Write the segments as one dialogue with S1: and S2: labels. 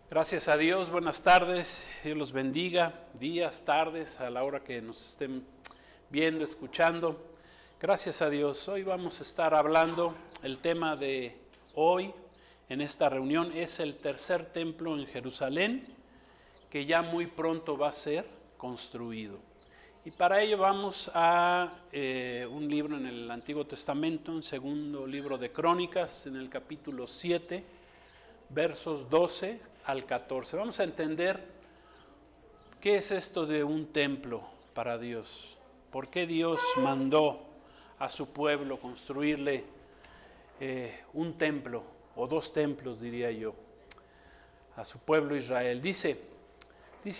S1: Gracias a Dios, buenas tardes, Dios los bendiga, días, tardes, a la hora que nos estén viendo, escuchando. Gracias a Dios, hoy vamos a estar hablando, el tema de hoy en esta reunión es el tercer templo en Jerusalén, que ya muy pronto va a ser construido. Y para ello vamos a un libro en el Antiguo Testamento, un segundo libro de Crónicas, en el capítulo 7, versos 12 al 14. Vamos a entender qué es esto de un templo para Dios. ¿Por qué Dios mandó a su pueblo construirle un templo, o dos templos diría yo, a su pueblo Israel? Dice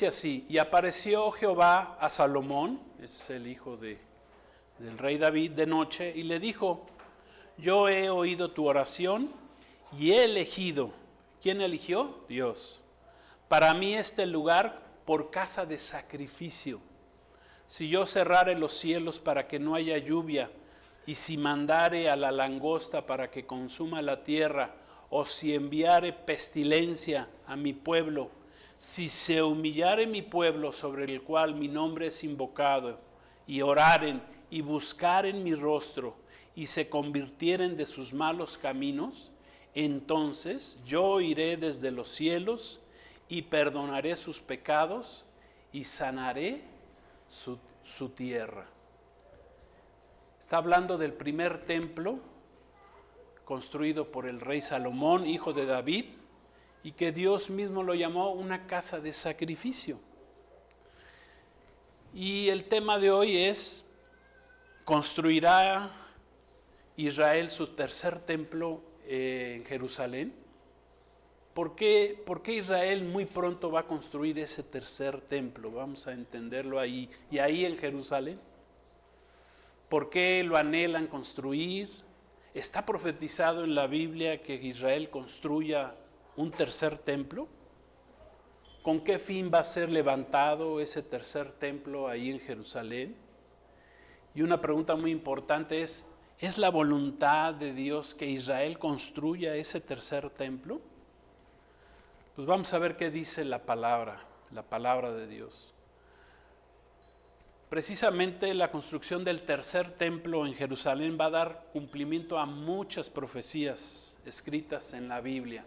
S1: así: y apareció Jehová a Salomón, es el hijo del rey David, de noche, y le dijo: yo he oído tu oración y he elegido. ¿Quién eligió? Dios. Para mí este lugar por casa de sacrificio. Si yo cerrare los cielos para que no haya lluvia, y si mandare a la langosta para que consuma la tierra, o si enviare pestilencia a mi pueblo, si se humillare mi pueblo sobre el cual mi nombre es invocado, y oraren y buscaren mi rostro, y se convirtieren de sus malos caminos, entonces yo iré desde los cielos y perdonaré sus pecados y sanaré su tierra. Está hablando del primer templo construido por el rey Salomón, hijo de David, y que Dios mismo lo llamó una casa de sacrificio. Y el tema de hoy es: ¿construirá Israel su tercer templo en Jerusalén? ¿Por qué Israel muy pronto va a construir ese tercer templo? Vamos a entenderlo ahí, y ahí en Jerusalén. ¿Por qué lo anhelan construir? ¿Está profetizado en la Biblia que Israel construya un tercer templo? ¿Con qué fin va a ser levantado ese tercer templo ahí en Jerusalén? Y una pregunta muy importante ¿es la voluntad de Dios que Israel construya ese tercer templo? Pues vamos a ver qué dice la palabra de Dios. Precisamente la construcción del tercer templo en Jerusalén va a dar cumplimiento a muchas profecías escritas en la Biblia,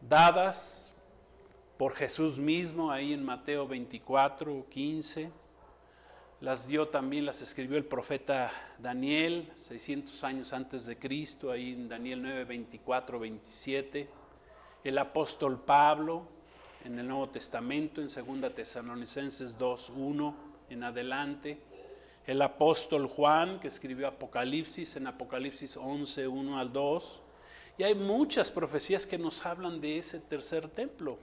S1: dadas por Jesús mismo ahí en Mateo 24, 15. Las escribió el profeta Daniel 600 años antes de Cristo, ahí en Daniel 9, 24, 27. El apóstol Pablo en el Nuevo Testamento, en 2 Tesalonicenses 2, 1 en adelante. El apóstol Juan, que escribió Apocalipsis, en Apocalipsis 11, 1 al 2. Y hay muchas profecías que nos hablan de ese tercer templo.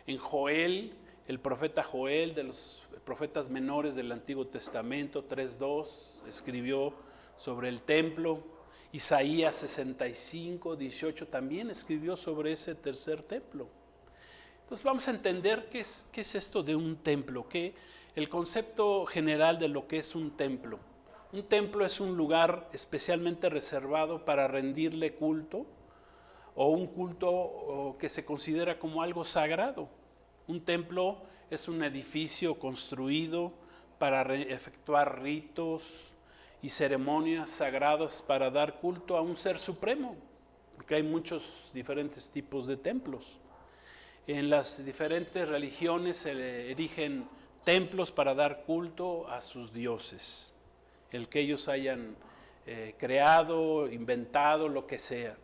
S1: En Joel, el profeta Joel, de los profetas menores del Antiguo Testamento, 3:2, escribió sobre el templo. Isaías 65, 18 también escribió sobre ese tercer templo. Entonces vamos a entender qué es esto de un templo, el concepto general de lo que es un templo. Un templo es un lugar especialmente reservado para rendirle culto, o un culto que se considera como algo sagrado. Un templo es un edificio construido para efectuar ritos y ceremonias sagradas para dar culto a un ser supremo, porque hay muchos diferentes tipos de templos. En las diferentes religiones se erigen templos para dar culto a sus dioses, el que ellos hayan creado, inventado, lo que sea.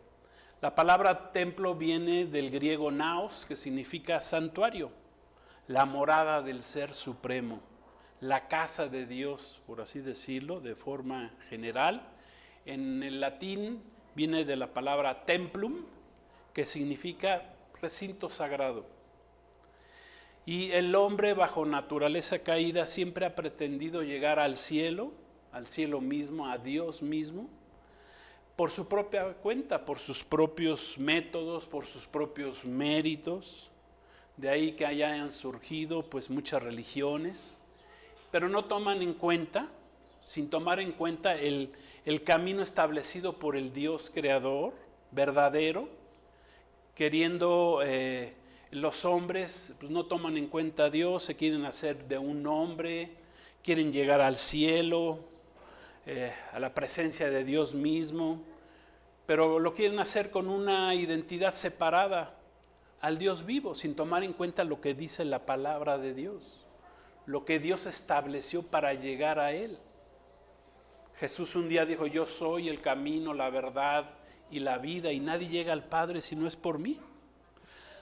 S1: La palabra templo viene del griego naos, que significa santuario, la morada del Ser Supremo, la casa de Dios, por así decirlo, de forma general. En el latín viene de la palabra templum, que significa recinto sagrado. Y el hombre, bajo naturaleza caída, siempre ha pretendido llegar al cielo mismo, a Dios mismo, por su propia cuenta, por sus propios métodos, por sus propios méritos. De ahí que hayan surgido pues muchas religiones, pero no toman en cuenta, sin tomar en cuenta el camino establecido por el Dios creador, verdadero, queriendo Los hombres pues, no toman en cuenta a Dios, se quieren hacer de un hombre, quieren llegar al cielo, a la presencia de Dios mismo, pero lo quieren hacer con una identidad separada al Dios vivo, sin tomar en cuenta lo que dice la palabra de Dios, lo que Dios estableció para llegar a Él. Jesús un día dijo: yo soy el camino, la verdad y la vida, y nadie llega al Padre si no es por mí.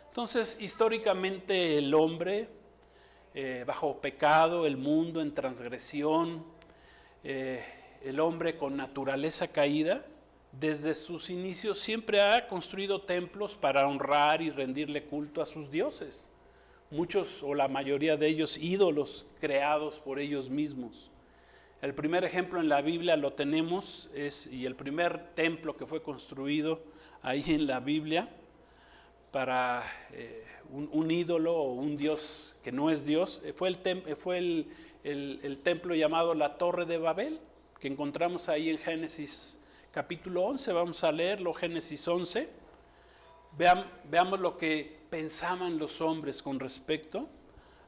S1: Entonces, históricamente el hombre, bajo pecado, el mundo en transgresión, el hombre con naturaleza caída, desde sus inicios siempre ha construido templos para honrar y rendirle culto a sus dioses. Muchos o la mayoría de ellos ídolos creados por ellos mismos. El primer ejemplo en la Biblia lo tenemos, y el primer templo que fue construido ahí en la Biblia para un ídolo o un dios que no es Dios, fue el templo llamado la Torre de Babel, que encontramos ahí en Génesis capítulo 11, vamos a leerlo, Génesis 11. Veamos lo que pensaban los hombres con respecto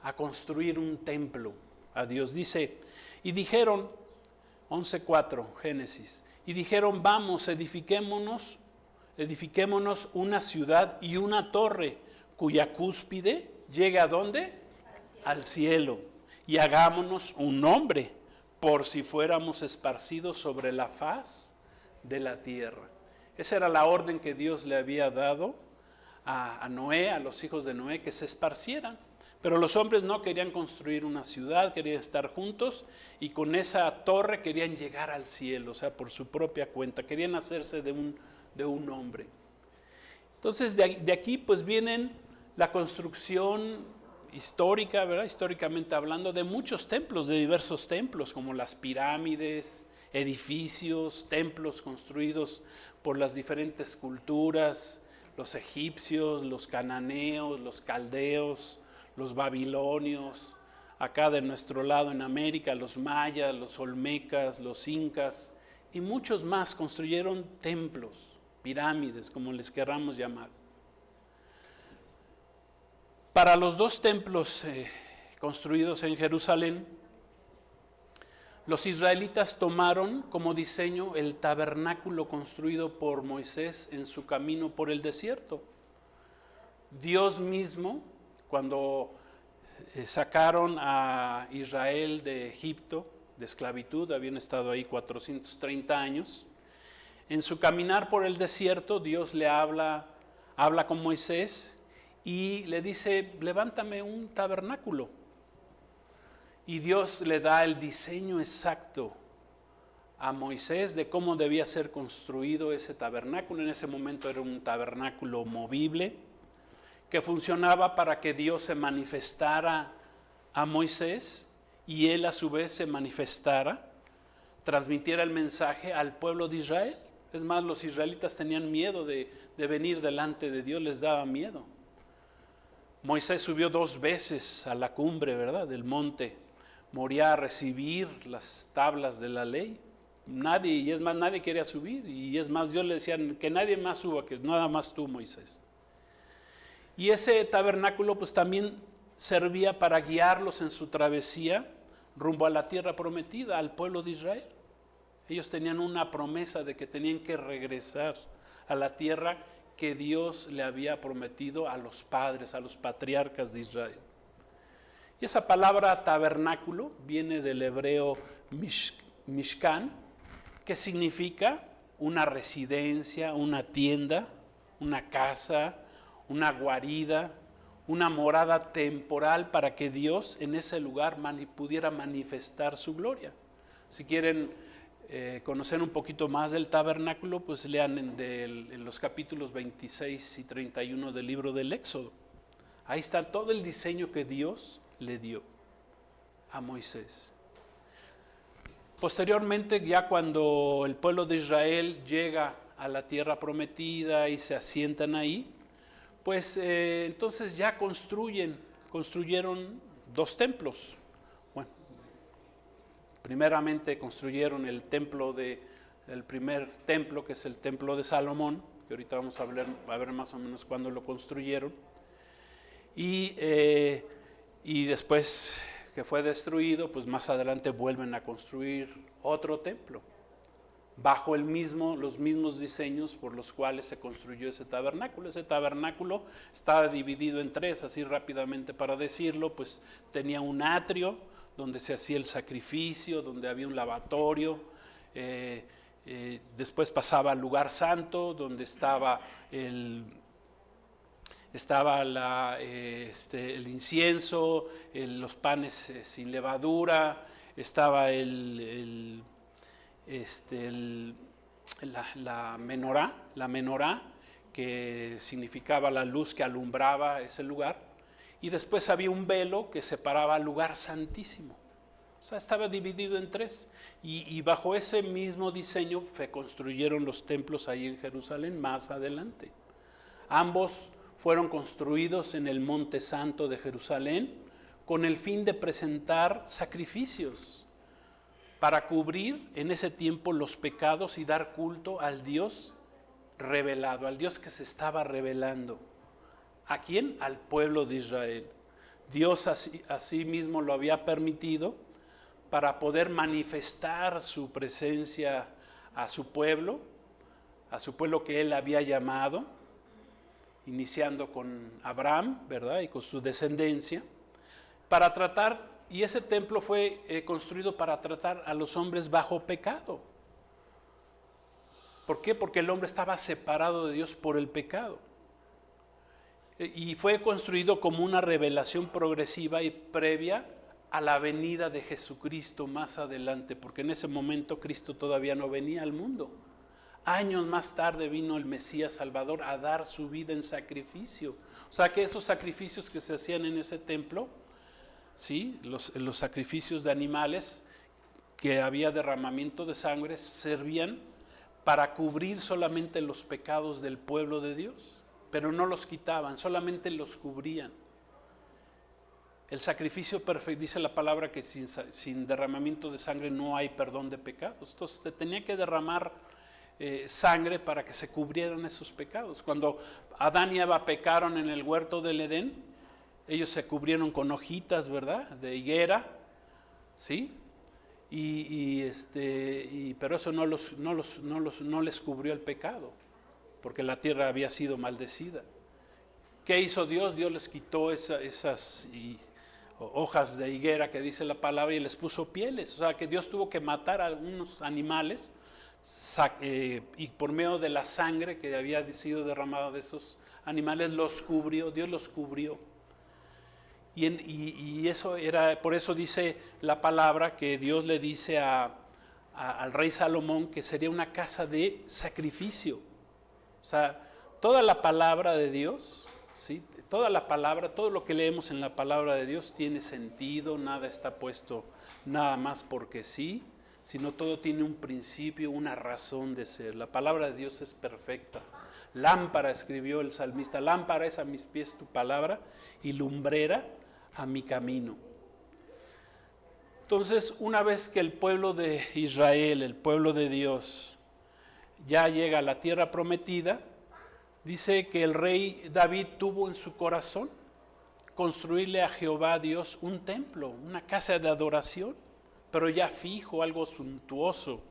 S1: a construir un templo a Dios. Dice: y dijeron, 11:4, Génesis, y dijeron: vamos, edifiquémonos una ciudad y una torre, cuya cúspide llegue ¿a dónde? Al cielo. Y hagámonos un nombre, por si fuéramos esparcidos sobre la faz de la tierra. Esa era la orden que Dios le había dado a Noé, a los hijos de Noé, que se esparcieran. Pero los hombres no querían construir una ciudad, querían estar juntos, y con esa torre querían llegar al cielo, o sea, por su propia cuenta, querían hacerse de un hombre. Entonces de aquí pues vienen la construcción histórica, ¿verdad? Históricamente hablando, de muchos templos, de diversos templos, como las pirámides, edificios, templos construidos por las diferentes culturas, los egipcios, los cananeos, los caldeos, los babilonios, acá de nuestro lado en América, los mayas, los olmecas, los incas y muchos más construyeron templos, pirámides, como les queramos llamar. Para los dos templos construidos en Jerusalén, los israelitas tomaron como diseño el tabernáculo construido por Moisés en su camino por el desierto. Dios mismo, cuando sacaron a Israel de Egipto, de esclavitud, habían estado ahí 430 años, en su caminar por el desierto, Dios le habla con Moisés y le dice: levántame un tabernáculo. Y Dios le da el diseño exacto a Moisés de cómo debía ser construido ese tabernáculo. En ese momento era un tabernáculo movible que funcionaba para que Dios se manifestara a Moisés y él a su vez se manifestara, transmitiera el mensaje al pueblo de Israel. Es más, los israelitas tenían miedo de venir delante de Dios, les daba miedo. Moisés subió 2 veces a la cumbre, ¿verdad?, del monte Moriah a recibir las tablas de la ley. Nadie quería subir, y es más, Dios le decía que nadie más suba, que nada más tú, Moisés. Y ese tabernáculo pues también servía para guiarlos en su travesía rumbo a la tierra prometida, al pueblo de Israel. Ellos tenían una promesa de que tenían que regresar a la tierra que Dios le había prometido a los padres, a los patriarcas de Israel. Y esa palabra tabernáculo viene del hebreo mishkan, que significa una residencia, una tienda, una casa, una guarida, una morada temporal para que Dios en ese lugar pudiera manifestar su gloria. Si quieren conocer un poquito más del tabernáculo, pues lean en los capítulos 26 y 31 del libro del Éxodo. Ahí está todo el diseño que Dios le dio a Moisés. Posteriormente, ya cuando el pueblo de Israel llega a la tierra prometida y se asientan ahí, pues entonces ya construyeron 2 templos. Bueno, primeramente construyeron el primer templo, que es el templo de Salomón, que ahorita vamos a ver más o menos cuándo lo construyeron. y después que fue destruido, pues más adelante vuelven a construir otro templo, bajo los mismos diseños por los cuales se construyó ese tabernáculo. Ese tabernáculo estaba dividido en tres, así rápidamente para decirlo, pues tenía un atrio donde se hacía el sacrificio, donde había un lavatorio, después pasaba al lugar santo, donde estaba el incienso, los panes sin levadura, estaba la menorá, que significaba la luz que alumbraba ese lugar, y después había un velo que separaba el lugar santísimo. O sea, estaba dividido en tres, y bajo ese mismo diseño se construyeron los templos ahí en Jerusalén más adelante. Ambos fueron construidos en el Monte Santo de Jerusalén con el fin de presentar sacrificios para cubrir en ese tiempo los pecados y dar culto al Dios revelado, al Dios que se estaba revelando. ¿A quién? Al pueblo de Israel. Dios así mismo lo había permitido para poder manifestar su presencia a su pueblo que él había llamado, iniciando con Abraham, ¿verdad? Y con su descendencia, para tratar, y ese templo fue construido para tratar a los hombres bajo pecado. ¿Por qué? Porque el hombre estaba separado de Dios por el pecado. Y fue construido como una revelación progresiva y previa a la venida de Jesucristo más adelante, porque en ese momento Cristo todavía no venía al mundo. Años más tarde vino el Mesías Salvador a dar su vida en sacrificio. O sea que esos sacrificios que se hacían en ese templo, ¿sí? los sacrificios de animales, que había derramamiento de sangre, servían para cubrir solamente los pecados del pueblo de Dios, pero no los quitaban, solamente los cubrían. El sacrificio perfecto, dice la palabra que sin derramamiento de sangre no hay perdón de pecados. Entonces se tenía que derramar sangre para que se cubrieran esos pecados. Cuando Adán y Eva pecaron en el huerto del Edén, ellos se cubrieron con hojitas, ¿verdad?, de higuera, ¿sí? Pero eso no les cubrió el pecado, porque la tierra había sido maldecida. ¿Qué hizo Dios? Dios les quitó esas hojas de higuera que dice la palabra y les puso pieles. O sea que Dios tuvo que matar a algunos animales y por medio de la sangre que había sido derramada de esos animales los cubrió, Dios los cubrió. Y eso era, por eso dice la palabra que Dios le dice al rey Salomón que sería una casa de sacrificio. O sea, toda la palabra de Dios, ¿sí? Toda la palabra, todo lo que leemos en la palabra de Dios tiene sentido, nada está puesto nada más porque sí, sino todo tiene un principio, una razón de ser. La palabra de Dios es perfecta. Lámpara, escribió el salmista, lámpara es a mis pies tu palabra y lumbrera a mi camino. Entonces, una vez que el pueblo de Israel, el pueblo de Dios, ya llega a la tierra prometida, dice que el rey David tuvo en su corazón construirle a Jehová Dios un templo, una casa de adoración, pero ya fijo, algo suntuoso.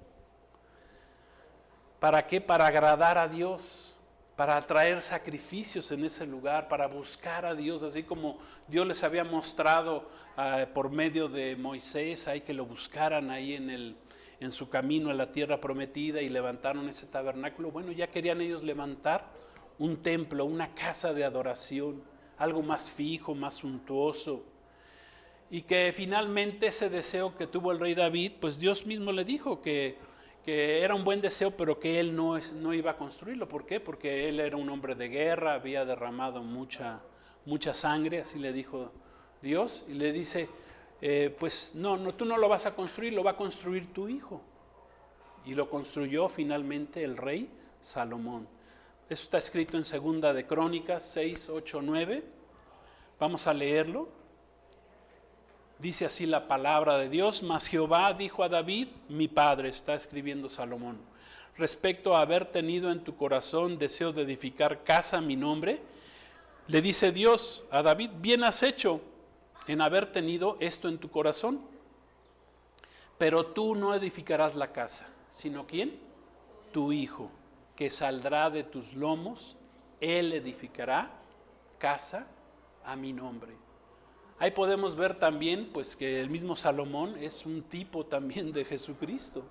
S1: ¿Para qué? Para agradar a Dios, para traer sacrificios en ese lugar, para buscar a Dios, así como Dios les había mostrado por medio de Moisés, ahí que lo buscaran ahí en su camino a la tierra prometida y levantaron ese tabernáculo. Bueno, ya querían ellos levantar un templo, una casa de adoración, algo más fijo, más suntuoso. Y que finalmente ese deseo que tuvo el rey David, pues Dios mismo le dijo que era un buen deseo, pero que él no iba a construirlo. ¿Por qué? Porque él era un hombre de guerra, había derramado mucha sangre, así le dijo Dios. Y le dice, pues no, tú no lo vas a construir, lo va a construir tu hijo. Y lo construyó finalmente el rey Salomón. Eso está escrito en 2 de Crónicas 6, 8, 9. Vamos a leerlo. Dice así la palabra de Dios: mas Jehová dijo a David, mi padre, está escribiendo Salomón, respecto a haber tenido en tu corazón deseo de edificar casa a mi nombre, le dice Dios a David: bien has hecho en haber tenido esto en tu corazón, pero tú no edificarás la casa, sino ¿quién? Tu hijo, que saldrá de tus lomos, él edificará casa a mi nombre. Ahí podemos ver también pues que el mismo Salomón es un tipo también de Jesucristo.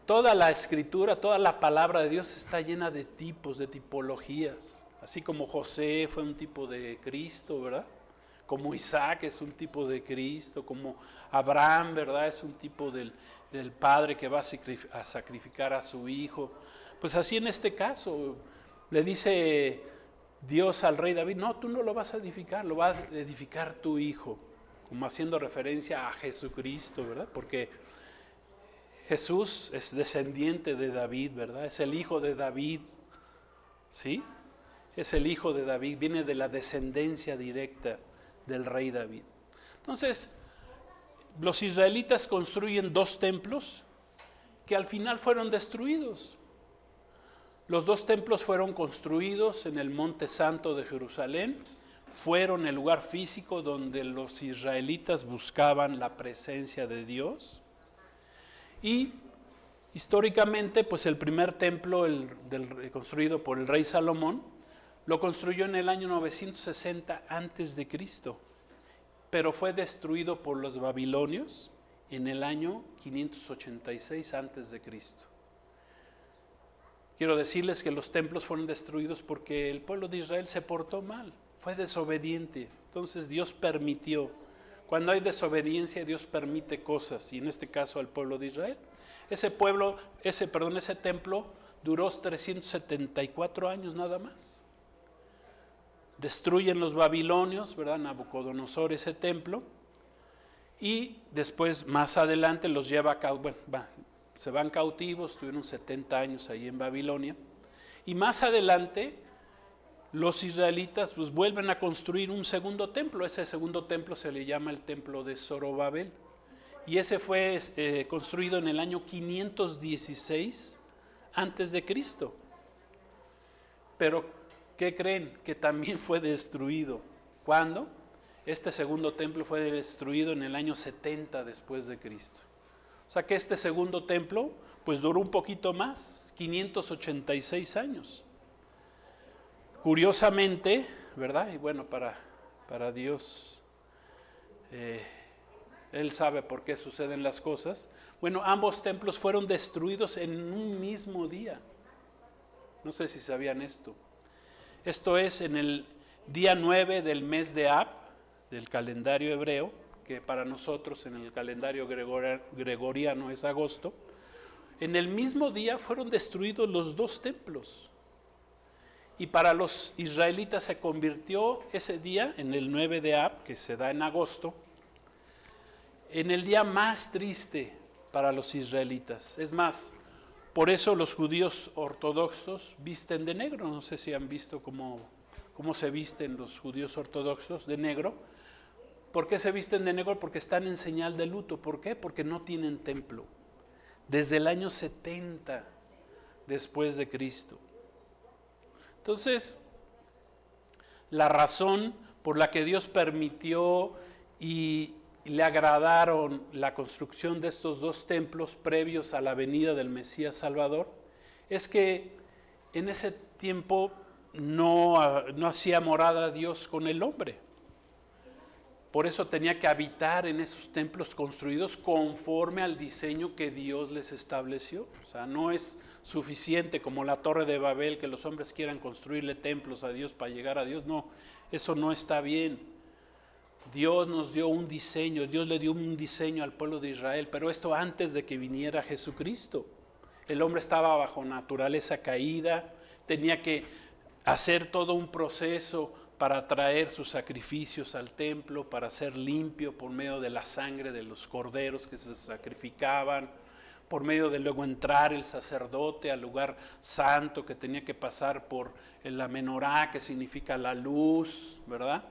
S1: Toda la escritura, toda la palabra de Dios está llena de tipos, de tipologías. Así como José fue un tipo de Cristo, ¿verdad? Como Isaac es un tipo de Cristo, como Abraham, ¿verdad? Es un tipo del padre que va a sacrificar a su hijo. Pues así en este caso, le dice Dios al rey David: no, tú no lo vas a edificar, lo va a edificar tu hijo, como haciendo referencia a Jesucristo, ¿verdad? Porque Jesús es descendiente de David, ¿verdad? Es el hijo de David, ¿sí? Es el hijo de David, viene de la descendencia directa del rey David. Entonces, los israelitas construyen 2 templos que al final fueron destruidos. Los 2 templos fueron construidos en el Monte Santo de Jerusalén, fueron el lugar físico donde los israelitas buscaban la presencia de Dios. Y históricamente, pues el primer templo construido por el rey Salomón, lo construyó en el año 960 antes de Cristo, pero fue destruido por los babilonios en el año 586 antes de Cristo. Quiero decirles que los templos fueron destruidos porque el pueblo de Israel se portó mal, fue desobediente. Entonces Dios permitió. Cuando hay desobediencia, Dios permite cosas, y en este caso al pueblo de Israel. Ese templo duró 374 años nada más. Destruyen los babilonios, ¿verdad? Nabucodonosor ese templo, y después más adelante los lleva se van cautivos, tuvieron 70 años ahí en Babilonia, y más adelante los israelitas pues vuelven a construir un segundo templo. Ese segundo templo se le llama el templo de Zorobabel, y ese fue construido en el año 516 antes de Cristo. Pero ¿qué creen? Que también fue destruido. ¿Cuándo? Este segundo templo fue destruido en el año 70 después de Cristo. O sea que este segundo templo pues duró un poquito más, 586 años. Curiosamente, ¿verdad? Y bueno, para Dios, Él sabe por qué suceden las cosas. Bueno, ambos templos fueron destruidos en un mismo día. No sé si sabían esto. Esto es en el día 9 del mes de Ab, del calendario hebreo, que para nosotros en el calendario gregoriano es agosto. En el mismo día fueron destruidos los 2 templos. Y para los israelitas se convirtió ese día, en el 9 de Ab, que se da en agosto, en el día más triste para los israelitas. Es más, por eso los judíos ortodoxos visten de negro. No sé si han visto cómo se visten los judíos ortodoxos de negro. ¿Por qué se visten de negro? Porque están en señal de luto. ¿Por qué? Porque no tienen templo. Desde el año 70 después de Cristo. Entonces, la razón por la que Dios permitió y le agradaron la construcción de estos 2 templos previos a la venida del Mesías Salvador es que en ese tiempo no hacía morada Dios con el hombre. Por eso tenía que habitar en esos templos construidos conforme al diseño que Dios les estableció. O sea, no es suficiente como la Torre de Babel, que los hombres quieran construirle templos a Dios para llegar a Dios. No, eso no está bien. Dios nos dio un diseño, Dios le dio un diseño al pueblo de Israel, pero esto antes de que viniera Jesucristo. El hombre estaba bajo naturaleza caída, tenía que hacer todo un proceso para traer sus sacrificios al templo, para ser limpio por medio de la sangre de los corderos que se sacrificaban, por medio de luego entrar el sacerdote al lugar santo que tenía que pasar por la menorá, que significa la luz, ¿verdad?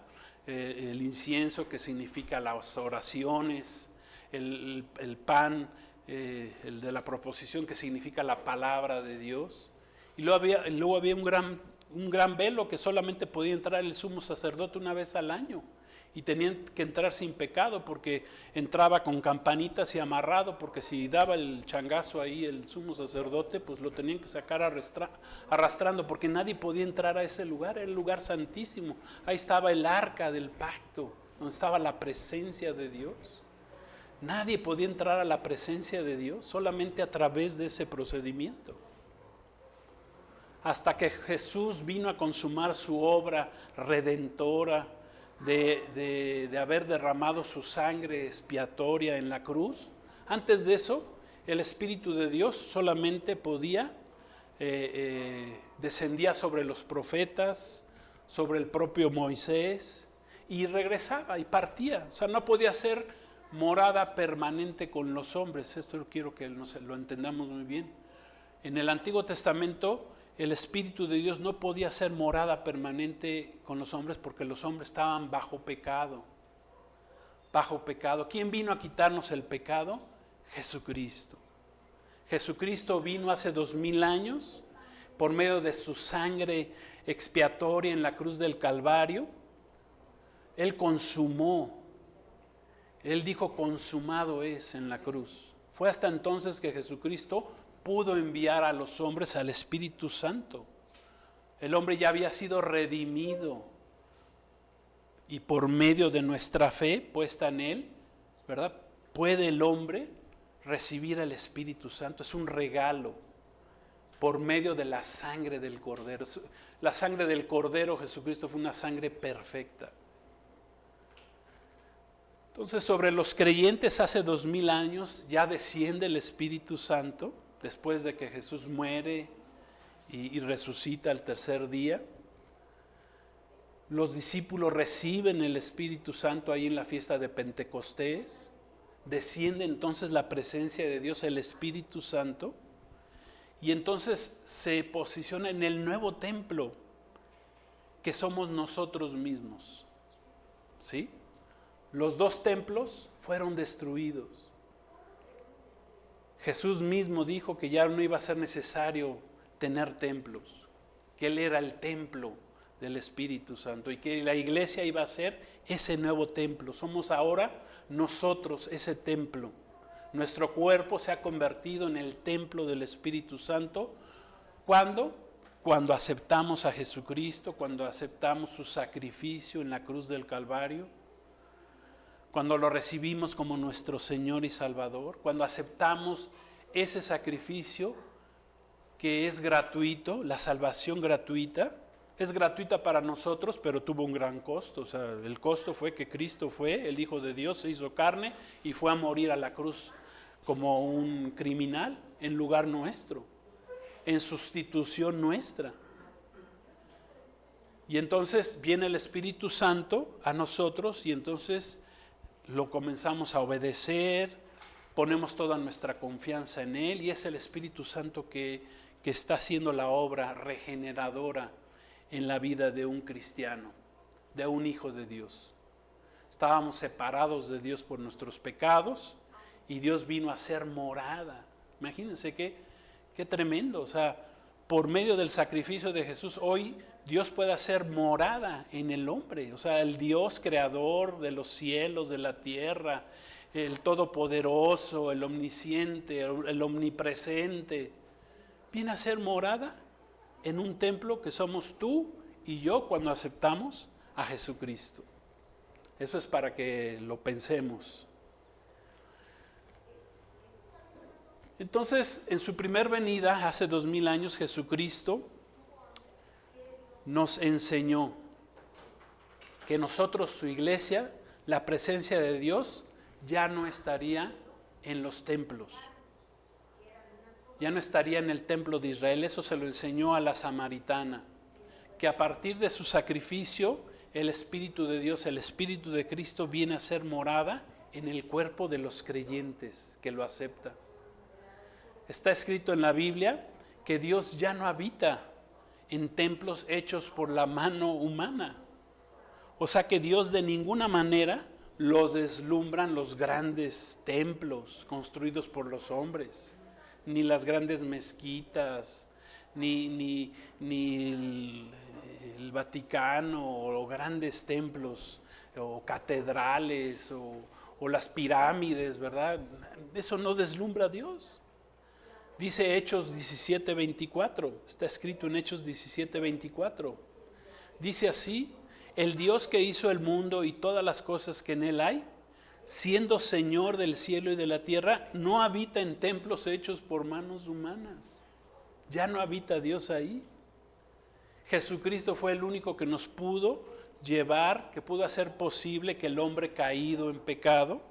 S1: El incienso, que significa las oraciones, el pan, el de la proposición, que significa la palabra de Dios. Y luego había un gran un gran velo que solamente podía entrar el sumo sacerdote una vez al año. Y tenían que entrar sin pecado porque entraba con campanitas y amarrado, porque si daba el changazo ahí el sumo sacerdote, pues lo tenían que sacar arrastrando, porque nadie podía entrar a ese lugar, era el lugar santísimo. Ahí estaba el arca del pacto, donde estaba la presencia de Dios. Nadie podía entrar a la presencia de Dios, solamente a través de ese procedimiento. Hasta que Jesús vino a consumar su obra redentora, de haber derramado su sangre expiatoria en la cruz. Antes de eso, el Espíritu de Dios solamente podía, descendía sobre los profetas, sobre el propio Moisés, y regresaba y partía. O sea, no podía ser morada permanente con los hombres. Esto quiero que lo entendamos muy bien. En el Antiguo Testamento, el Espíritu de Dios no podía ser morada permanente con los hombres porque los hombres estaban bajo pecado. Bajo pecado. ¿Quién vino a quitarnos el pecado? Jesucristo. Jesucristo vino hace 2000 años por medio de su sangre expiatoria en la cruz del Calvario. Él consumó. Él dijo: consumado es, en la cruz. Fue hasta entonces que Jesucristo pudo enviar a los hombres al Espíritu Santo. El hombre ya había sido redimido y por medio de nuestra fe puesta en Él, ¿verdad?, puede el hombre recibir el Espíritu Santo. Es un regalo por medio de la sangre del Cordero. La sangre del Cordero, Jesucristo, fue una sangre perfecta. Entonces, sobre los creyentes hace 2000 años ya desciende el Espíritu Santo. Después de que Jesús muere y resucita al tercer día, los discípulos reciben el Espíritu Santo ahí en la fiesta de Pentecostés. Desciende entonces la presencia de Dios, el Espíritu Santo, y entonces se posiciona en el nuevo templo que somos nosotros mismos. ¿Sí? Los dos templos fueron destruidos. Jesús mismo dijo que ya no iba a ser necesario tener templos, que Él era el templo del Espíritu Santo y que la iglesia iba a ser ese nuevo templo. Somos ahora nosotros ese templo. Nuestro cuerpo se ha convertido en el templo del Espíritu Santo. ¿Cuándo? Cuando aceptamos a Jesucristo, cuando aceptamos su sacrificio en la cruz del Calvario, cuando lo recibimos como nuestro Señor y Salvador, cuando aceptamos ese sacrificio que es gratuito, la salvación gratuita, es gratuita para nosotros, pero tuvo un gran costo. O sea, el costo fue que Cristo fue, el Hijo de Dios, se hizo carne y fue a morir a la cruz como un criminal en lugar nuestro, en sustitución nuestra. Y entonces viene el Espíritu Santo a nosotros y entonces lo comenzamos a obedecer, ponemos toda nuestra confianza en Él y es el Espíritu Santo que está haciendo la obra regeneradora en la vida de un cristiano, de un hijo de Dios. Estábamos separados de Dios por nuestros pecados y Dios vino a hacer morada. Imagínense qué tremendo. O sea, por medio del sacrificio de Jesús, hoy Dios puede hacer morada en el hombre. O sea, el Dios creador de los cielos, de la tierra, el todopoderoso, el omnisciente, el omnipresente, viene a hacer morada en un templo que somos tú y yo cuando aceptamos a Jesucristo. Eso es para que lo pensemos. Entonces, en su primer venida, hace 2000 años, Jesucristo nos enseñó que nosotros, su iglesia, la presencia de Dios ya no estaría en los templos. Ya no estaría en el templo de Israel. Eso se lo enseñó a la samaritana. Que a partir de su sacrificio, el Espíritu de Dios, el Espíritu de Cristo viene a ser morada en el cuerpo de los creyentes que lo aceptan. Está escrito en la Biblia que Dios ya no habita en templos hechos por la mano humana. O sea que Dios de ninguna manera lo deslumbran los grandes templos construidos por los hombres, ni las grandes mezquitas, ni el Vaticano o grandes templos o catedrales o las pirámides, ¿verdad? Eso no deslumbra a Dios. Dice Hechos 17:24, está escrito en Hechos 17:24. Dice así: el Dios que hizo el mundo y todas las cosas que en él hay, siendo Señor del cielo y de la tierra, no habita en templos hechos por manos humanas. Ya no habita Dios ahí. Jesucristo fue el único que nos pudo llevar, que pudo hacer posible que el hombre caído en pecado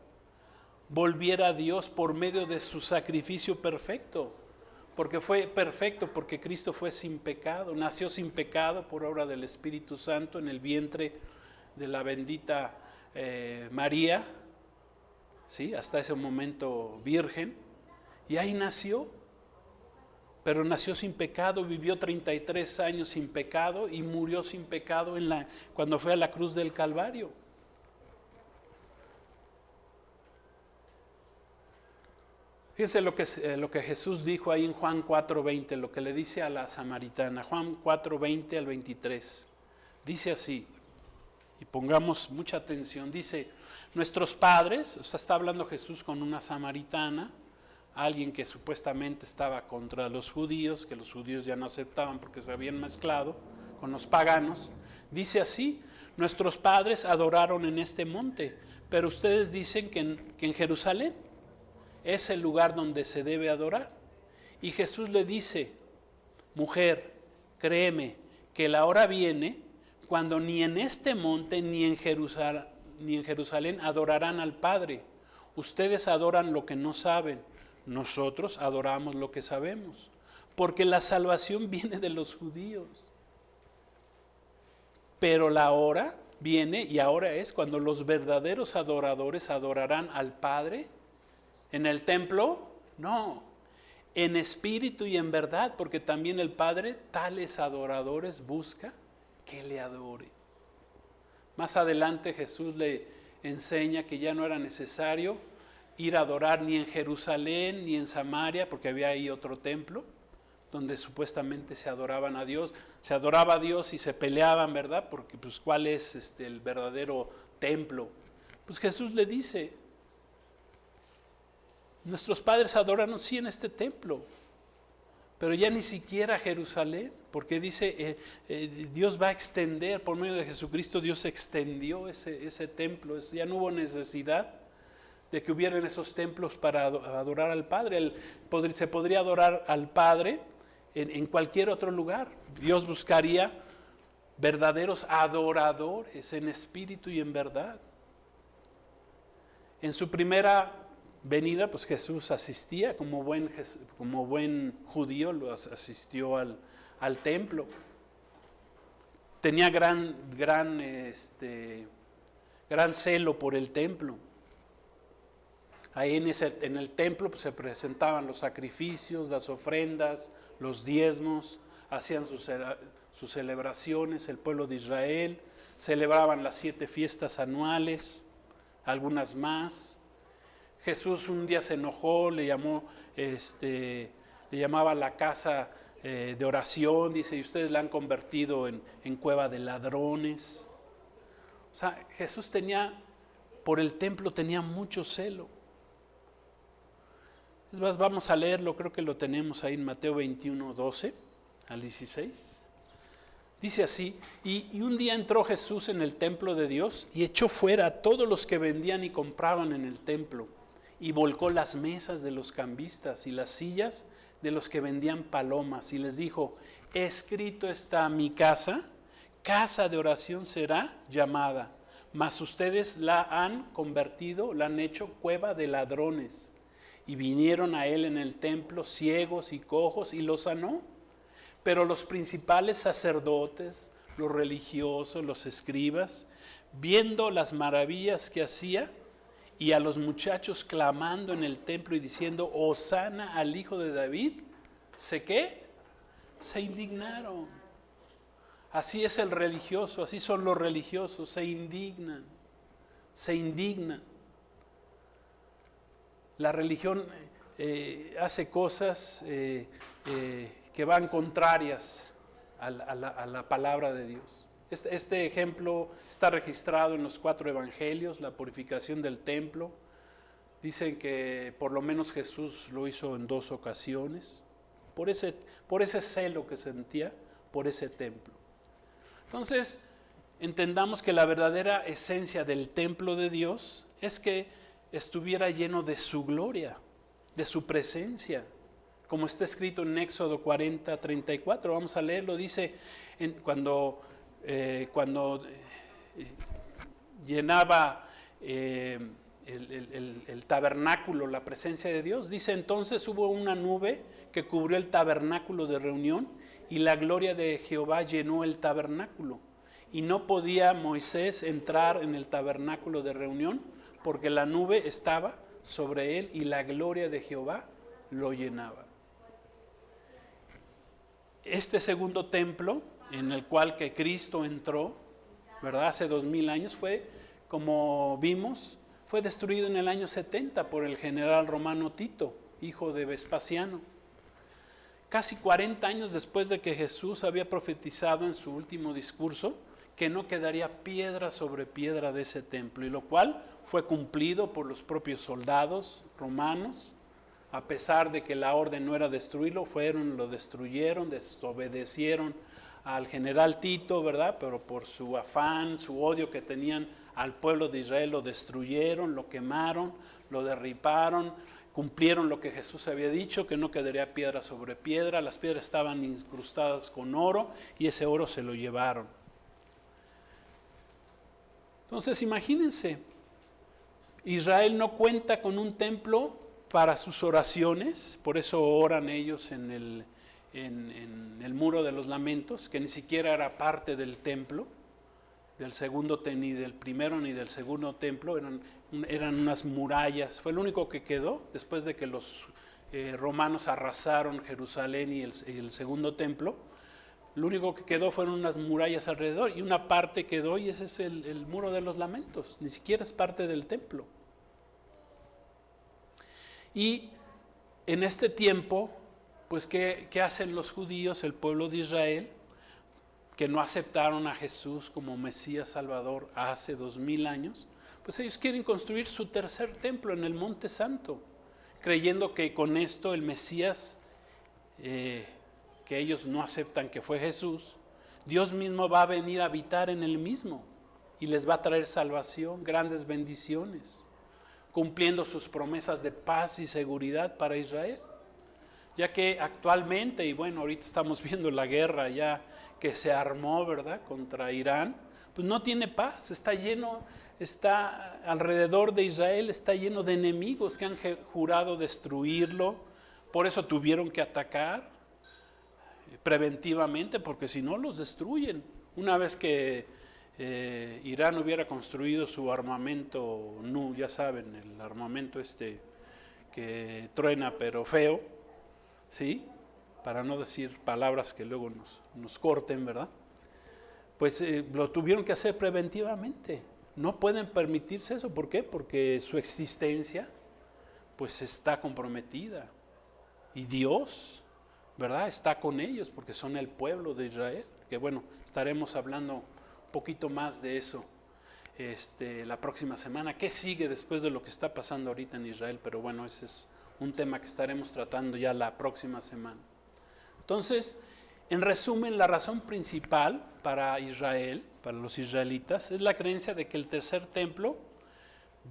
S1: volviera a Dios por medio de su sacrificio perfecto. Porque fue perfecto, porque Cristo fue sin pecado, nació sin pecado por obra del Espíritu Santo en el vientre de la bendita María, ¿sí? Hasta ese momento virgen, y ahí nació. Pero nació sin pecado, vivió 33 años sin pecado y murió sin pecado cuando fue a la cruz del Calvario. Fíjense lo que Jesús dijo ahí en Juan 4:20, lo que le dice a la samaritana, Juan 4:20 al 23. Dice así, y pongamos mucha atención, dice: nuestros padres, o sea, está hablando Jesús con una samaritana, alguien que supuestamente estaba contra los judíos, que los judíos ya no aceptaban porque se habían mezclado con los paganos. Dice así: nuestros padres adoraron en este monte, pero ustedes dicen que en Jerusalén es el lugar donde se debe adorar. Y Jesús le dice: mujer, créeme que la hora viene cuando ni en este monte ni en Jerusalén adorarán al Padre. Ustedes adoran lo que no saben, nosotros adoramos lo que sabemos, porque la salvación viene de los judíos. Pero la hora viene, y ahora es, cuando los verdaderos adoradores adorarán al Padre. ¿En el templo? No, en espíritu y en verdad, porque también el Padre tales adoradores busca que le adore. Más adelante Jesús le enseña que ya no era necesario ir a adorar ni en Jerusalén ni en Samaria, porque había ahí otro templo donde supuestamente se adoraban a Dios. Se adoraba a Dios y se peleaban, ¿verdad? Porque pues ¿cuál es el verdadero templo? Pues Jesús le dice: nuestros padres adoran sí en este templo, pero ya ni siquiera Jerusalén, porque dice Dios va a extender, por medio de Jesucristo Dios extendió ese templo, ya no hubo necesidad de que hubieran esos templos para adorar al Padre. Se podría adorar al Padre en cualquier otro lugar. Dios buscaría verdaderos adoradores en espíritu y en verdad. En su primera venida, pues Jesús asistía como buen judío, asistió al templo. Tenía gran celo por el templo. Ahí en el templo pues, se presentaban los sacrificios, las ofrendas, los diezmos, hacían sus celebraciones, el pueblo de Israel, celebraban las 7 fiestas anuales, algunas más. Jesús un día se enojó, le llamaba la casa de oración, dice, y ustedes la han convertido en cueva de ladrones. O sea, Jesús por el templo tenía mucho celo. Es más, vamos a leerlo, creo que lo tenemos ahí en Mateo 21:12 al 16. Dice así: y un día entró Jesús en el templo de Dios y echó fuera a todos los que vendían y compraban en el templo, y volcó las mesas de los cambistas y las sillas de los que vendían palomas, y les dijo: escrito está, mi casa, casa de oración será llamada, mas ustedes la han convertido, la han hecho cueva de ladrones. Y vinieron a él en el templo ciegos y cojos y los sanó. Pero los principales sacerdotes, los religiosos, los escribas, viendo las maravillas que hacía, y a los muchachos clamando en el templo y diciendo: Hosana al Hijo de David, ¿se qué? Se indignaron. Así es el religioso, así son los religiosos, se indignan. La religión hace cosas que van contrarias a la palabra de Dios. Este ejemplo está registrado en los 4 evangelios, la purificación del templo. Dicen que por lo menos Jesús lo hizo en 2 ocasiones, por ese celo que sentía por ese templo. Entonces, entendamos que la verdadera esencia del templo de Dios es que estuviera lleno de su gloria, de su presencia, como está escrito en Éxodo 40:34. Vamos a leerlo. Dice, cuando llenaba el tabernáculo, la presencia de Dios, dice, entonces hubo una nube que cubrió el tabernáculo de reunión y la gloria de Jehová llenó el tabernáculo. Y no podía Moisés entrar en el tabernáculo de reunión porque la nube estaba sobre él y la gloria de Jehová lo llenaba. Este segundo templo en el cual que Cristo entró, ¿verdad? Hace 2000 años fue, como vimos, fue destruido en el año 70 por el general romano Tito, hijo de Vespasiano. Casi 40 años después de que Jesús había profetizado en su último discurso que no quedaría piedra sobre piedra de ese templo, y lo cual fue cumplido por los propios soldados romanos. A pesar de que la orden no era destruirlo, lo destruyeron, desobedecieron al general Tito, ¿verdad? Pero por su afán, su odio que tenían al pueblo de Israel, lo destruyeron, lo quemaron, lo derribaron, cumplieron lo que Jesús había dicho, que no quedaría piedra sobre piedra. Las piedras estaban incrustadas con oro y ese oro se lo llevaron. Entonces imagínense, Israel no cuenta con un templo para sus oraciones, por eso oran ellos en el muro de los lamentos, que ni siquiera era parte del templo, ni del primero ni del segundo templo, eran unas murallas. Fue el único que quedó después de que los romanos arrasaron Jerusalén y el segundo templo. Lo único que quedó fueron unas murallas alrededor, y una parte quedó, y ese es el muro de los lamentos, ni siquiera es parte del templo. Y en este tiempo, pues ¿qué hacen los judíos, el pueblo de Israel, que no aceptaron a Jesús como Mesías Salvador hace 2000 años? Pues ellos quieren construir su tercer templo en el Monte Santo, creyendo que con esto el Mesías, que ellos no aceptan que fue Jesús, Dios mismo va a venir a habitar en el mismo y les va a traer salvación, grandes bendiciones, cumpliendo sus promesas de paz y seguridad para Israel. Ya que actualmente, y bueno, ahorita estamos viendo la guerra ya que se armó, ¿verdad?, contra Irán, pues no tiene paz, está alrededor de Israel, está lleno de enemigos que han jurado destruirlo, por eso tuvieron que atacar preventivamente, porque si no los destruyen. Una vez que Irán hubiera construido su armamento, ya saben, el armamento que truena pero feo, ¿sí? Para no decir palabras que luego nos corten, ¿verdad? Pues lo tuvieron que hacer preventivamente. No pueden permitirse eso. ¿Por qué? Porque su existencia pues está comprometida. Y Dios, ¿verdad?, está con ellos porque son el pueblo de Israel. Que bueno, estaremos hablando un poquito más de eso la próxima semana. ¿Qué sigue después de lo que está pasando ahorita en Israel? Pero bueno, ese es un tema que estaremos tratando ya la próxima semana. Entonces, en resumen, la razón principal para Israel, para los israelitas, es la creencia de que el tercer templo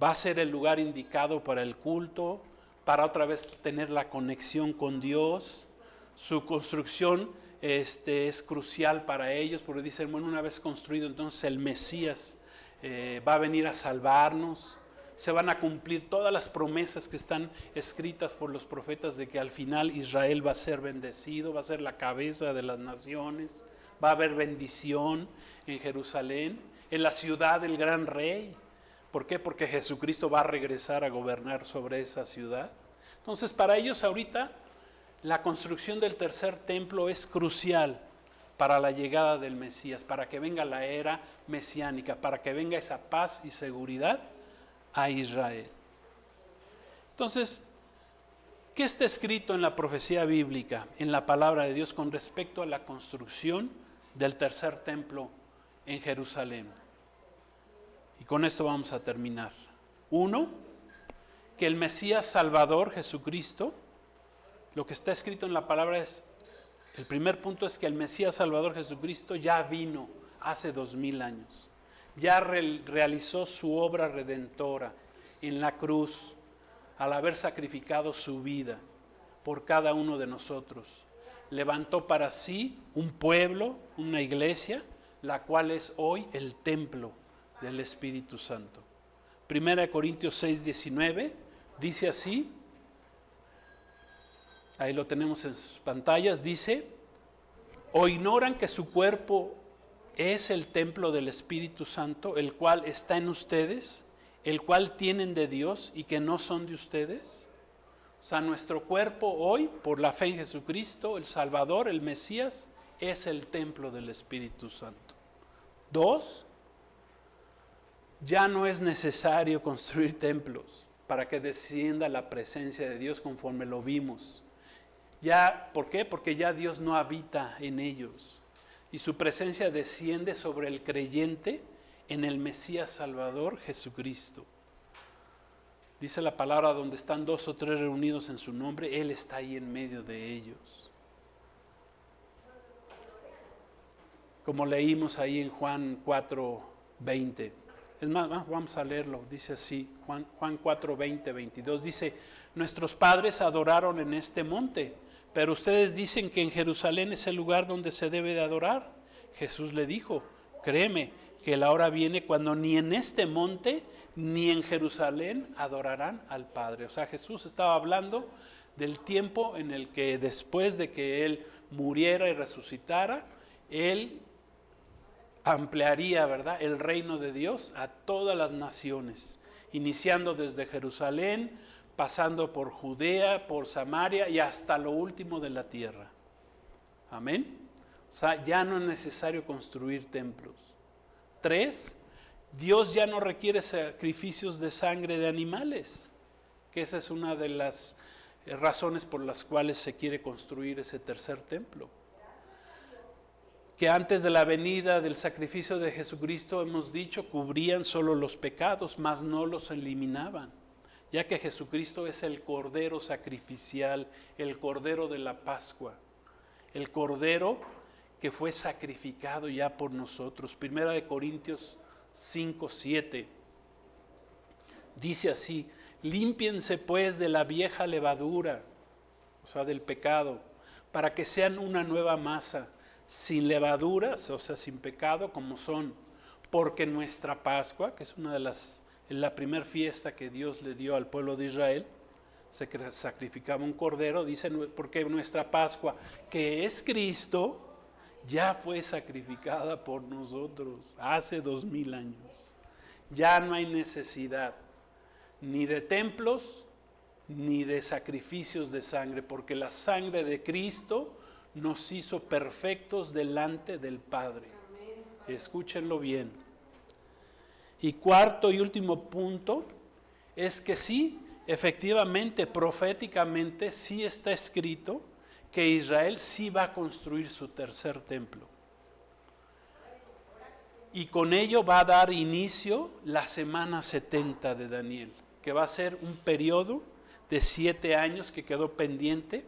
S1: va a ser el lugar indicado para el culto, para otra vez tener la conexión con Dios. Su construcción es crucial para ellos, porque dicen, bueno, una vez construido, entonces el Mesías va a venir a salvarnos. Se van a cumplir todas las promesas que están escritas por los profetas de que al final Israel va a ser bendecido, va a ser la cabeza de las naciones, va a haber bendición en Jerusalén, en la ciudad del gran rey. ¿Por qué? Porque Jesucristo va a regresar a gobernar sobre esa ciudad. Entonces, para ellos ahorita la construcción del tercer templo es crucial para la llegada del Mesías, para que venga la era mesiánica, para que venga esa paz y seguridad a Israel. Entonces, ¿Qué está escrito en la profecía bíblica, en la palabra de Dios, con respecto a la construcción del tercer templo en Jerusalén? Y con esto vamos a terminar. 1, que el Mesías Salvador, Jesucristo, lo que está escrito en la palabra es, el primer punto es que el Mesías Salvador Jesucristo ya vino hace 2000 años. Ya realizó su obra redentora en la cruz, al haber sacrificado su vida por cada uno de nosotros. Levantó para sí un pueblo, una iglesia, la cual es hoy el templo del Espíritu Santo. 1 Corintios 6:19 dice así, ahí lo tenemos en sus pantallas, dice: ¿o ignoran que su cuerpo es el templo del Espíritu Santo, el cual está en ustedes, el cual tienen de Dios y que no son de ustedes? O sea, nuestro cuerpo hoy, por la fe en Jesucristo, el Salvador, el Mesías, es el templo del Espíritu Santo. 2, ya no es necesario construir templos para que descienda la presencia de Dios conforme lo vimos. Ya, ¿por qué? Porque ya Dios no habita en ellos y su presencia desciende sobre el creyente en el Mesías Salvador Jesucristo. Dice la palabra, donde están 2 o 3 reunidos en su nombre, Él está ahí en medio de ellos. Como leímos ahí en Juan 4:20. Es más, vamos a leerlo, dice así, Juan 4:20, 22, dice: nuestros padres adoraron en este monte, pero ustedes dicen que en Jerusalén es el lugar donde se debe de adorar. Jesús le dijo: créeme que la hora viene cuando ni en este monte ni en Jerusalén adorarán al Padre. O sea, Jesús estaba hablando del tiempo en el que después de que Él muriera y resucitara, Él ampliaría, ¿verdad?, el reino de Dios a todas las naciones, iniciando desde Jerusalén, pasando por Judea, por Samaria y hasta lo último de la tierra. Amén. O sea, ya no es necesario construir templos. 3, Dios ya no requiere sacrificios de sangre de animales, que esa es una de las razones por las cuales se quiere construir ese tercer templo. Que antes de la venida del sacrificio de Jesucristo, hemos dicho, cubrían solo los pecados, mas no los eliminaban, ya que Jesucristo es el Cordero sacrificial, el Cordero de la Pascua, el Cordero que fue sacrificado ya por nosotros. 1 Corintios 5:7 dice así: límpiense pues de la vieja levadura, o sea, del pecado, para que sean una nueva masa, sin levaduras, o sea, sin pecado, como son, porque nuestra Pascua, que es una de la primera fiesta que Dios le dio al pueblo de Israel, se sacrificaba un cordero, dice, porque nuestra Pascua, que es Cristo, ya fue sacrificada por nosotros hace 2000 años. Ya no hay necesidad ni de templos ni de sacrificios de sangre, porque la sangre de Cristo nos hizo perfectos delante del Padre. Escúchenlo bien. Y cuarto y último punto es que sí, efectivamente, proféticamente, sí está escrito que Israel sí va a construir su tercer templo. Y con ello va a dar inicio la semana 70 de Daniel, que va a ser un periodo de 7 años que quedó pendiente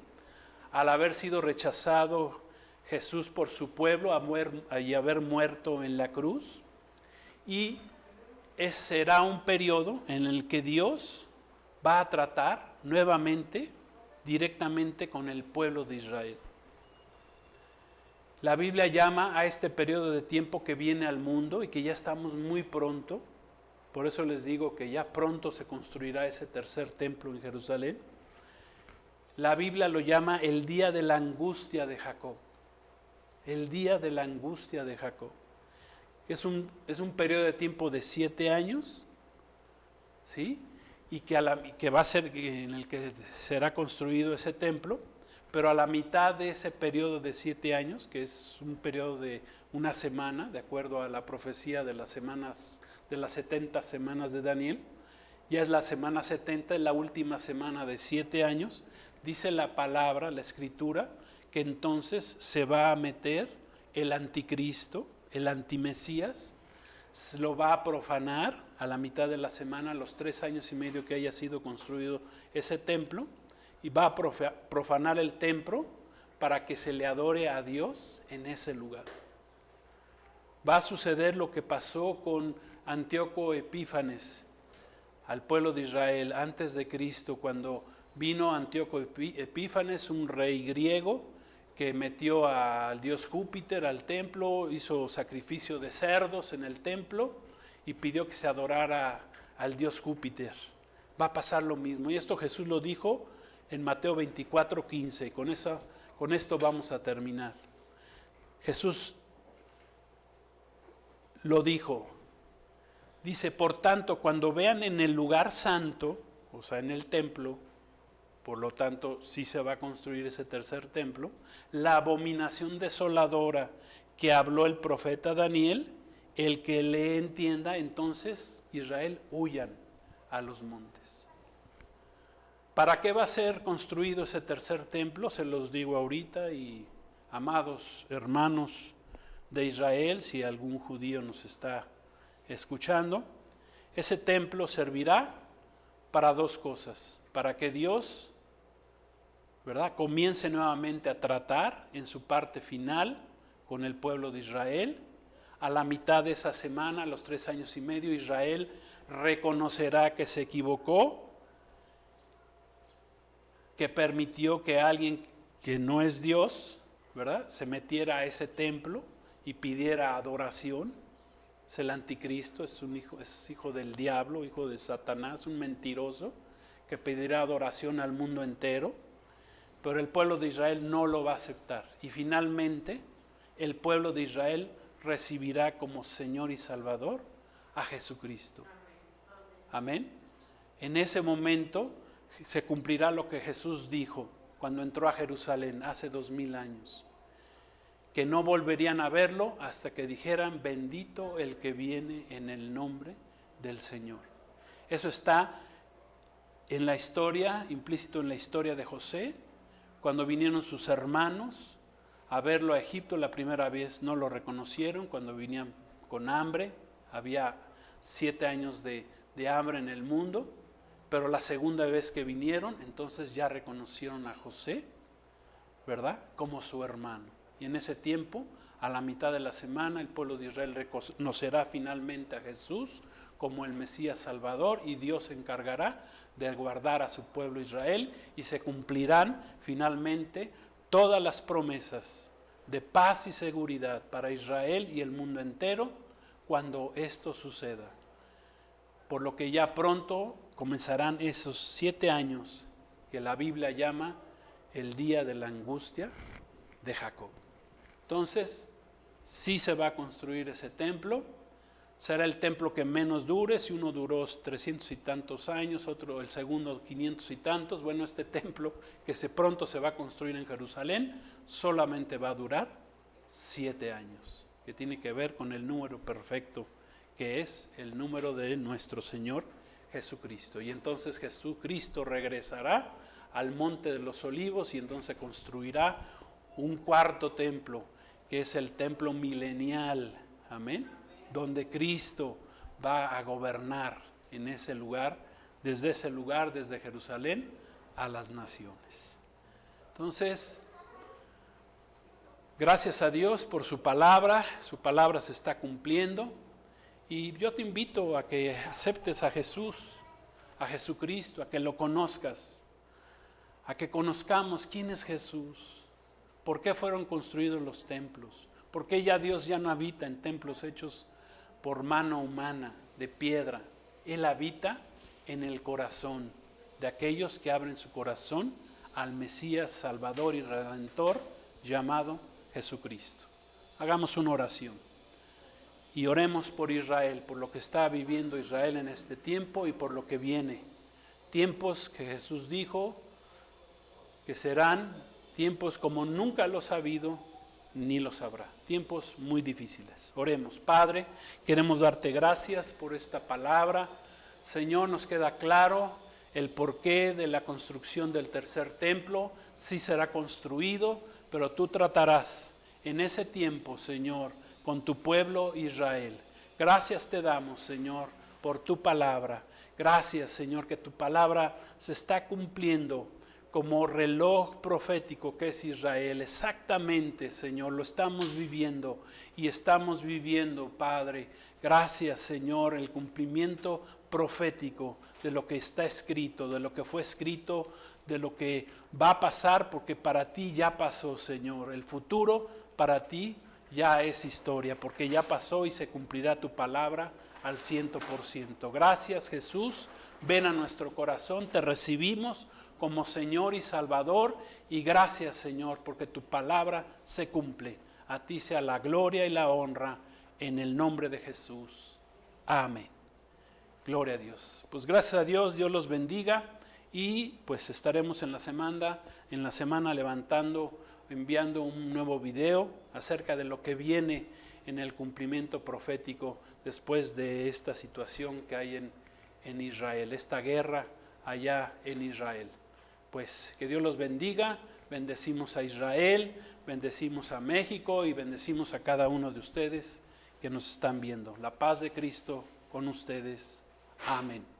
S1: al haber sido rechazado Jesús por su pueblo y haber muerto en la cruz. Y será un periodo en el que Dios va a tratar nuevamente directamente con el pueblo de Israel. La Biblia llama a este periodo de tiempo que viene al mundo y que ya estamos muy pronto, por eso les digo que ya pronto se construirá ese tercer templo en Jerusalén. La Biblia lo llama el día de la angustia de Jacob. El día de la angustia de Jacob. Es un periodo de tiempo de 7 años, ¿sí? Y que va a ser en el que será construido ese templo, pero a la mitad de ese periodo de 7 años, que es un periodo de una semana, de acuerdo a la profecía de las 70 semanas de Daniel, ya es la semana 70, es la última semana de 7 años, dice la palabra, la escritura, que entonces se va a meter el anticristo, el antimesías, lo va a profanar a la mitad de la semana, los 3 años y medio que haya sido construido ese templo, y va a profanar el templo para que se le adore a Dios en ese lugar. Va a suceder lo que pasó con Antíoco Epífanes al pueblo de Israel antes de Cristo, cuando vino Antíoco Epífanes, un rey griego, que metió al dios Júpiter al templo, hizo sacrificio de cerdos en el templo y pidió que se adorara al dios Júpiter. Va a pasar lo mismo. Y esto Jesús lo dijo en Mateo 24:15. Con esto vamos a terminar. Jesús lo dijo. Dice, por tanto, cuando vean en el lugar santo, o sea, en el templo, por lo tanto, sí se va a construir ese tercer templo, la abominación desoladora que habló el profeta Daniel, el que le entienda, entonces Israel huyan a los montes. ¿Para qué va a ser construido ese tercer templo? Se los digo ahorita, y amados hermanos de Israel, si algún judío nos está escuchando, ese templo servirá para 2 cosas: para que Dios, ¿verdad?, comience nuevamente a tratar en su parte final con el pueblo de Israel. A la mitad de esa semana, los 3 años y medio, Israel reconocerá que se equivocó, que permitió que alguien que no es Dios, ¿verdad?, se metiera a ese templo y pidiera adoración. Es el anticristo, es hijo del diablo, hijo de Satanás, un mentiroso que pedirá adoración al mundo entero, pero el pueblo de Israel no lo va a aceptar. Y finalmente el pueblo de Israel recibirá como Señor y Salvador a Jesucristo. Amén. En ese momento se cumplirá lo que Jesús dijo cuando entró a Jerusalén hace 2000 años. Que no volverían a verlo hasta que dijeran, bendito el que viene en el nombre del Señor. Eso está en la historia, implícito en la historia de José, cuando vinieron sus hermanos a verlo a Egipto la primera vez, no lo reconocieron, cuando venían con hambre, había 7 años de hambre en el mundo, pero la segunda vez que vinieron, entonces ya reconocieron a José, ¿verdad?, como su hermano. Y en ese tiempo, a la mitad de la semana, el pueblo de Israel reconocerá finalmente a Jesús como el Mesías Salvador, y Dios se encargará de guardar a su pueblo Israel, y se cumplirán finalmente todas las promesas de paz y seguridad para Israel y el mundo entero cuando esto suceda. Por lo que ya pronto comenzarán esos 7 años que la Biblia llama el día de la angustia de Jacob. Entonces, sí se va a construir ese templo. Será el templo que menos dure. Si uno duró 300 y tantos años, otro, el segundo, 500 y tantos. Bueno, este templo que pronto se va a construir en Jerusalén solamente va a durar 7 años, que tiene que ver con el número perfecto, que es el número de nuestro Señor Jesucristo. Y entonces Jesucristo regresará al Monte de los Olivos, y entonces construirá un 4.º templo, que es el templo milenial, amén, donde Cristo va a gobernar en ese lugar, desde Jerusalén a las naciones. Entonces, gracias a Dios por su palabra se está cumpliendo, y yo te invito a que aceptes a Jesús, a Jesucristo, a que lo conozcas, a que conozcamos quién es Jesús. ¿Por qué fueron construidos los templos? ¿Por qué ya Dios ya no habita en templos hechos por mano humana, de piedra? Él habita en el corazón de aquellos que abren su corazón al Mesías Salvador y Redentor llamado Jesucristo. Hagamos una oración y oremos por Israel, por lo que está viviendo Israel en este tiempo y por lo que viene. Tiempos que Jesús dijo que serán tiempos como nunca los ha habido ni los habrá. Tiempos muy difíciles. Oremos. Padre, queremos darte gracias por esta palabra. Señor, nos queda claro el porqué de la construcción del tercer templo. Sí será construido, pero tú tratarás en ese tiempo, Señor, con tu pueblo Israel. Gracias te damos, Señor, por tu palabra. Gracias, Señor, que tu palabra se está cumpliendo como reloj profético que es Israel. Exactamente, Señor, lo estamos viviendo y estamos viviendo, Padre. Gracias, Señor, el cumplimiento profético de lo que está escrito, de lo que fue escrito, de lo que va a pasar, porque para ti ya pasó, Señor. El futuro para ti ya es historia, porque ya pasó y se cumplirá tu palabra al 100%. Gracias, Jesús. Ven a nuestro corazón, te recibimos como Señor y Salvador, y gracias, Señor, porque tu palabra se cumple. A ti sea la gloria y la honra en el nombre de Jesús. Amén. Gloria a Dios. Pues gracias a Dios, Dios los bendiga, y pues estaremos en la semana enviando un nuevo video acerca de lo que viene en el cumplimiento profético después de esta situación que hay en Israel, esta guerra allá en Israel. Pues que Dios los bendiga. Bendecimos a Israel, bendecimos a México y bendecimos a cada uno de ustedes que nos están viendo. La paz de Cristo con ustedes. Amén.